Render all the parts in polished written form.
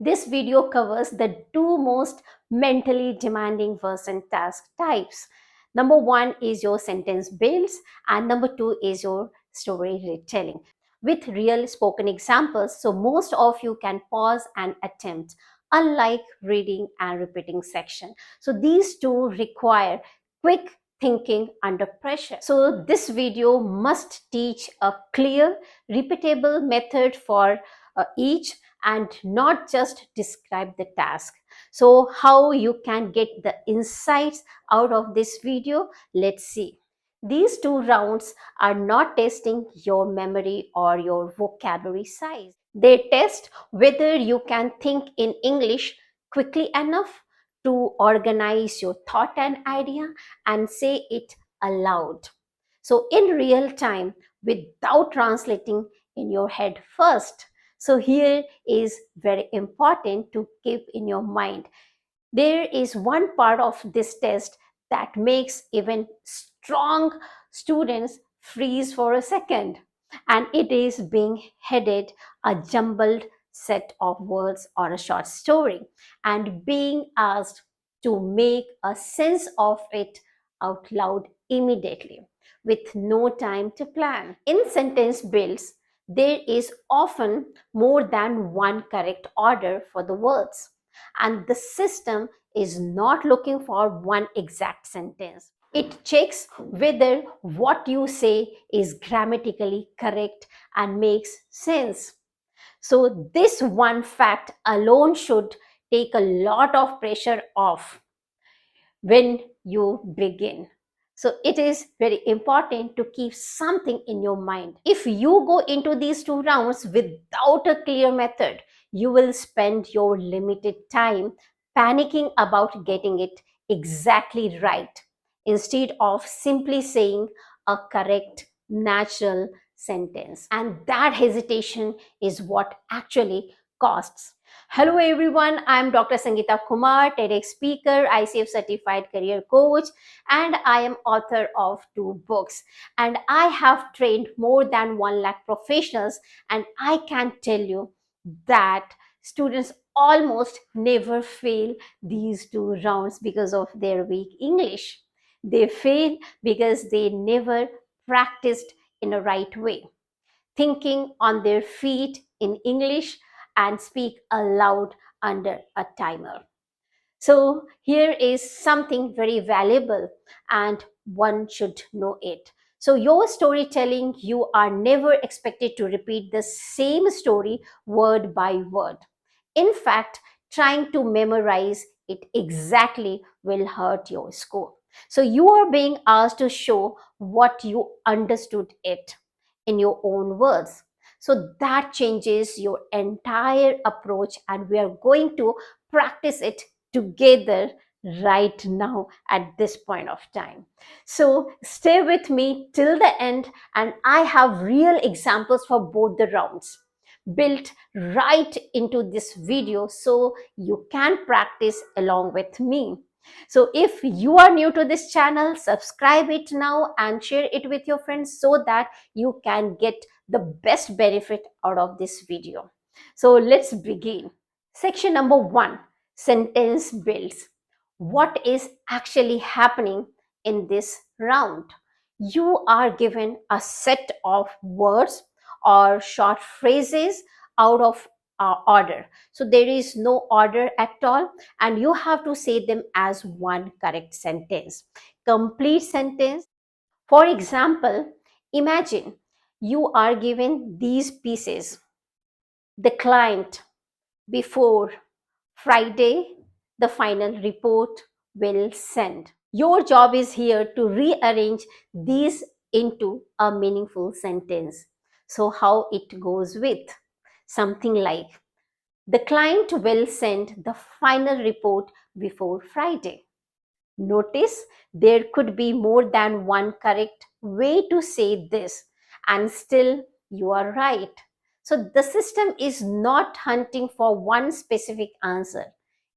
This video covers the two most mentally demanding Versant task types. Number one is your sentence builds, and number two is your story retelling with real spoken examples. So most of you can pause and attempt, unlike reading and repeating section. So these two require quick thinking under pressure. So this video must teach a clear, repeatable method for each and not just describe the task. So how you can get the insights out of this video, let's see. These two rounds are not testing your memory or your vocabulary size. They test whether you can think in English quickly enough to organize your thought and idea and say it aloud. So in real time without translating in your head first. So here is very important to keep in your mind. There is one part of this test that makes even strong students freeze for a second, and it is being headed a jumbled set of words or a short story and being asked to make a sense of it out loud immediately with no time to plan. In sentence builds, there is often more than one correct order for the words, and the system is not looking for one exact sentence. It checks whether what you say is grammatically correct and makes sense. So this one fact alone should take a lot of pressure off when you begin. So it is very important to keep something in your mind. If you go into these two rounds without a clear method, you will spend your limited time panicking about getting it exactly right instead of simply saying a correct, natural sentence. And that hesitation is what actually costs. Hello everyone, I'm Dr. Sangeeta Kumar, TEDx speaker, ICF certified career coach, and I am author of 2 books. And I have trained more than 1 lakh professionals, and I can tell you that students almost never fail these 2 rounds because of their weak English. They fail because they never practiced in a right way, thinking on their feet in English and speak aloud under a timer. So here is something very valuable and one should know it. So your storytelling, you are never expected to repeat the same story word by word. In fact, trying to memorize it exactly will hurt your score. So you are being asked to show what you understood it in your own words. So that changes your entire approach, and we are going to practice it together right now at this point of time. So stay with me till the end, and I have real examples for both the rounds built right into this video so you can practice along with me. So if you are new to this channel, subscribe it now and share it with your friends so that you can get the best benefit out of this video. So let's begin. Section number 1, sentence builds. What is actually happening in this round? You are given a set of words or short phrases out of order. So there is no order at all, and you have to say them as one correct sentence. Complete sentence. For example, imagine you are given these pieces. The client, before Friday, the final report will send. Your job is here to rearrange these into a meaningful sentence. So how it goes with something like, the client will send the final report before Friday. Notice there could be more than one correct way to say this, and still you are right. So the system is not hunting for one specific answer.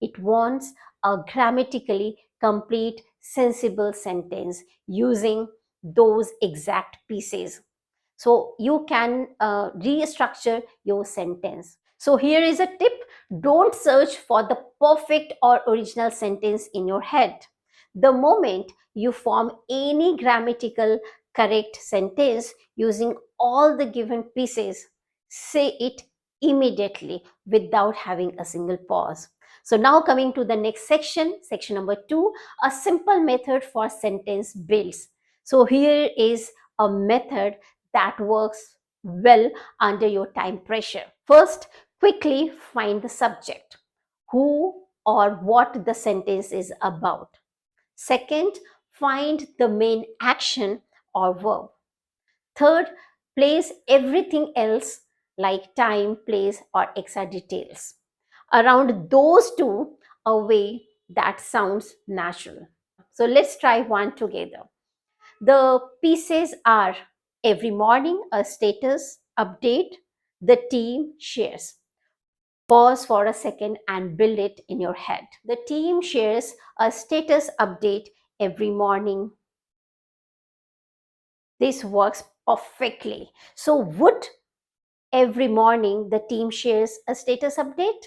It wants a grammatically complete, sensible sentence using those exact pieces. So you can restructure your sentence. So here is a tip Don't search for the perfect or original sentence in your head. The moment you form any grammatical correct sentence using all the given pieces, say it immediately without having a single pause. So now coming to the next section, section number 2, a simple method for sentence builds. So here is a method that works well under your time pressure. First, quickly find the subject, who or what the sentence is about. Second, find the main action or verb. Third, place everything else like time, place, or extra details around those two a way that sounds natural. So let's try one together. The pieces are every morning a status update the team shares. Pause for a second and build it in your head. The team shares a status update every morning. This works perfectly. So, would every morning the team shares a status update?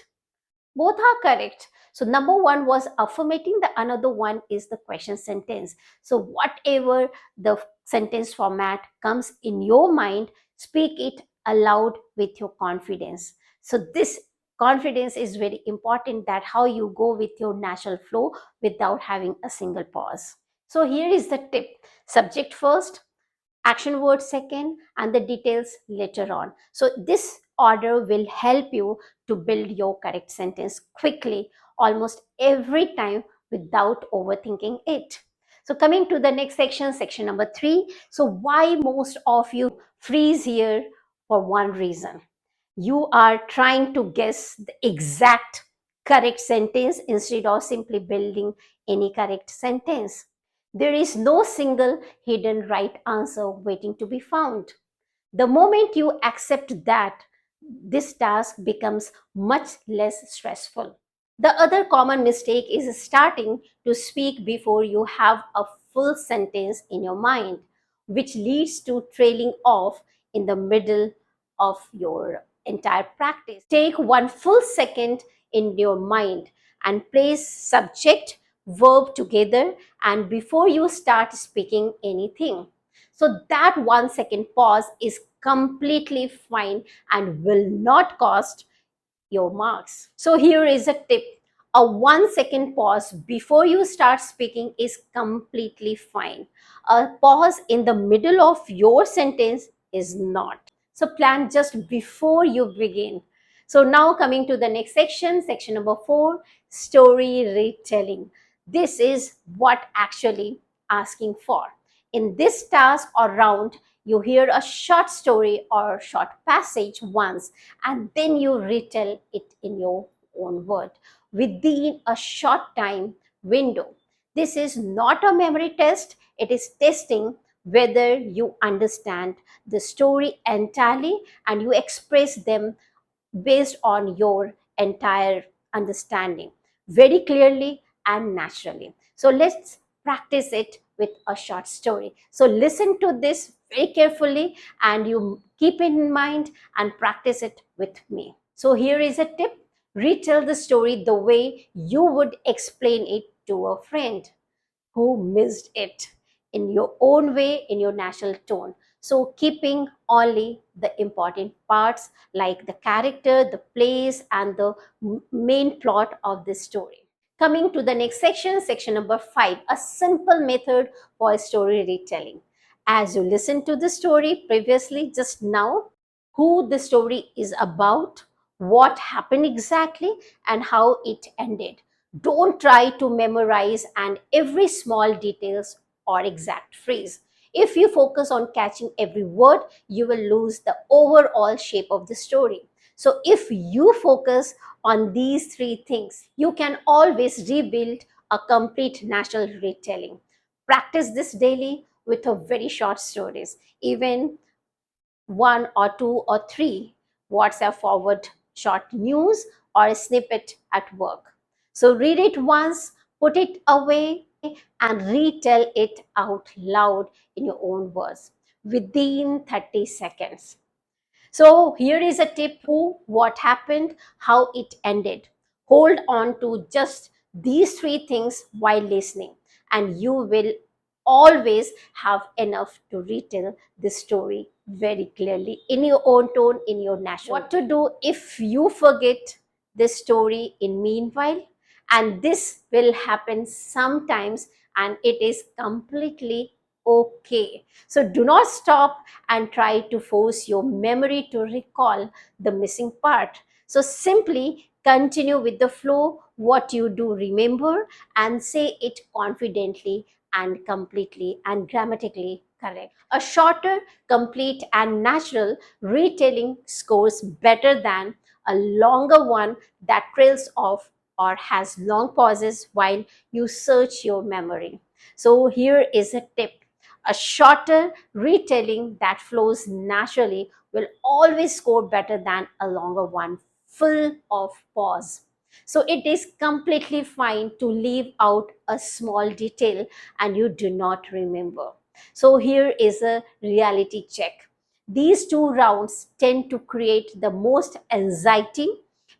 Both are correct. So number one was affirmating, the another one is the question sentence. So whatever the sentence format comes in your mind, speak it aloud with your confidence. So this confidence is very important, that how you go with your natural flow without having a single pause. So here is the tip: subject first, action word second, and the details later on. So this order will help you to build your correct sentence quickly almost every time without overthinking it. So coming to the next section, section number 3. So why most of you freeze here? For one reason: you are trying to guess the exact correct sentence instead of simply building any correct sentence. There is no single hidden right answer waiting to be found. The moment you accept that, this task becomes much less stressful. The other common mistake is starting to speak before you have a full sentence in your mind, which leads to trailing off in the middle of your entire practice. Take one full second in your mind and place subject, verb together, and before you start speaking anything. So that 1 second pause is completely fine and will not cost your marks. So here is a tip. A 1 second pause before you start speaking is completely fine. A pause in the middle of your sentence is not. So plan just before you begin. So now coming to the next section, section number 4, story retelling. This is what actually asking for. In this task or round, you hear a short story or short passage once, and then you retell it in your own word within a short time window. This is not a memory test, it is testing whether you understand the story entirely and you express them based on your entire understanding very clearly and naturally. So let's practice it with a short story. So listen to this very carefully and you keep it in mind and practice it with me. So here is a tip: retell the story the way you would explain it to a friend who missed it, in your own way, in your natural tone. So, keeping only the important parts like the character, the place, and the main plot of the story. Coming to the next section, section number 5, a simple method for story retelling. As you listen to the story previously, just now, who the story is about, what happened exactly, and how it ended. Don't try to memorize and every small details or exact phrase. If you focus on catching every word, you will lose the overall shape of the story. So if you focus on these three things, you can always rebuild a complete national retelling. Practice this daily with a very short stories, even one or two or three WhatsApp forward short news or a snippet at work. So read it once, put it away, and retell it out loud in your own words within 30 seconds. So here is a tip: who, what happened, how it ended. Hold on to just these three things while listening, and you will always have enough to retell the story very clearly in your own tone, in your natural. What to do if you forget the story in meanwhile? And this will happen sometimes, and it is completely okay. So do not stop and try to force your memory to recall the missing part. So simply continue with the flow, what you do remember, and say it confidently and completely and grammatically correct. A shorter, complete, and natural retelling scores better than a longer one that trails off or has long pauses while you search your memory. So here is a tip: a shorter retelling that flows naturally will always score better than a longer one full of pause. So it is completely fine to leave out a small detail and you do not remember. So here is a reality check. These two rounds tend to create the most anxiety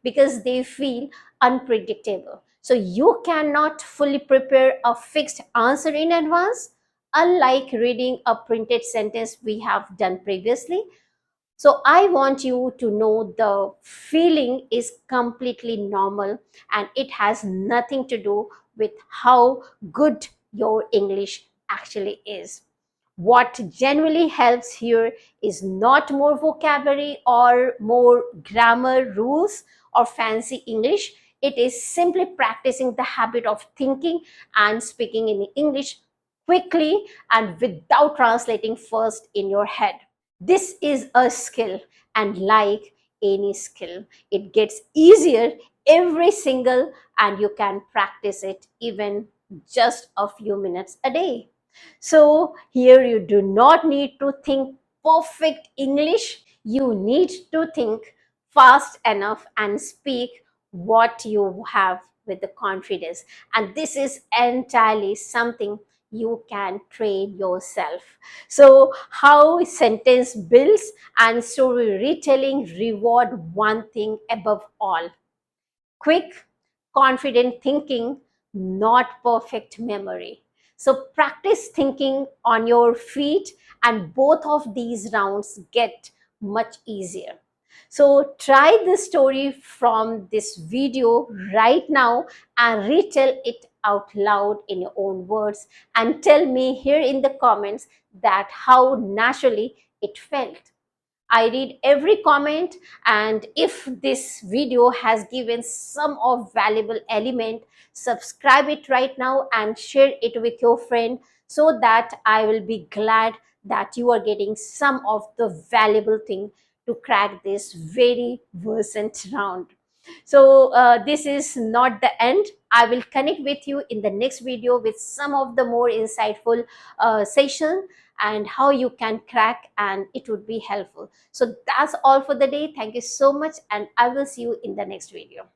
because they feel unpredictable. So you cannot fully prepare a fixed answer in advance, unlike reading a printed sentence we have done previously. So I want you to know the feeling is completely normal and it has nothing to do with how good your English actually is. What genuinely helps here is not more vocabulary or more grammar rules or fancy English. It is simply practicing the habit of thinking and speaking in English quickly and without translating first in your head. This is a skill, and like any skill, it gets easier every single, and you can practice it even just a few minutes a day. So here you do not need to think perfect English. You need to think fast enough and speak what you have with the confidence. And this is entirely something you can train yourself. So how sentence builds and story retelling reward one thing above all: quick, confident thinking, not perfect memory. So practice thinking on your feet, and both of these rounds get much easier. So try the story from this video right now and retell it out loud in your own words and tell me here in the comments that how naturally it felt. I read every comment, and if this video has given some of valuable element, subscribe it right now and share it with your friend so that I will be glad that you are getting some of the valuable thing to crack this very Versant round. So this is not the end. I will connect with you in the next video with some of the more insightful session and how you can crack, and it would be helpful. So that's all for the day. Thank you so much, and I will see you in the next video.